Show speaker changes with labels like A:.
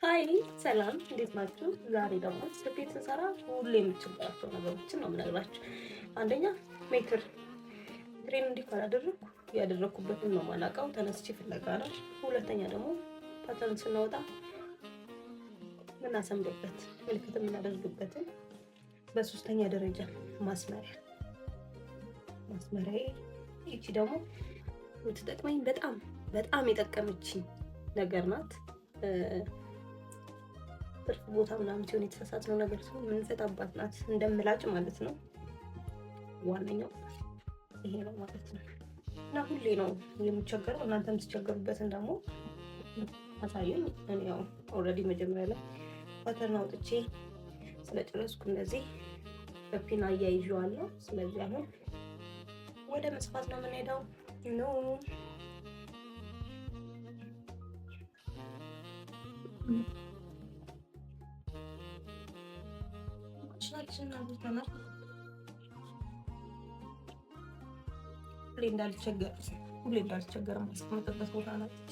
A: ሀይ ሰላም፣ እንዴት ናችሁ? ዛሬ ደግሞ ስፌት ስሰራ ሁሌ የምችላቸው ነገሮችን ነው የምነግራችሁ። አንደኛ ሜትሬን እንዲህ ካላደረኩ ያደረኩበትን ነው የማላውቀው፣ ተነስቼ ፍለጋ ነው። ሁለተኛ ደግሞ ፓተርን ስናወጣ ምናሰምርበት ምልክት የምናደርግበትን። በሶስተኛ ደረጃ ማስመሪያ ይቺ ደግሞ የምትጠቅመኝ በጣም የጠቀመችኝ ነገር ናት። ትርፍ ቦታ ምናምን ሲሆን የተሳሳትነው ነገር ሲሆን የምንፈታባት ናት፣ እንደምላጭ ማለት ነው። ዋነኛው ይሄ ነው ማለት ነው። እና ሁሌ ነው የምቸገረው። እናንተ የምትቸገሩበትን ደግሞ አሳዩኝ። እኔ ያው ኦልሬዲ መጀመሪያ ላይ ፓተርን አውጥቼ ስለጨረስኩ እንደዚህ በፒን አያይዤዋለሁ። ስለዚህ አሁን ወደ መስፋት ነው የምንሄደው ነው። ሁሌ እንዳልቸገር ማስቀመጥበት ቦታ ናት።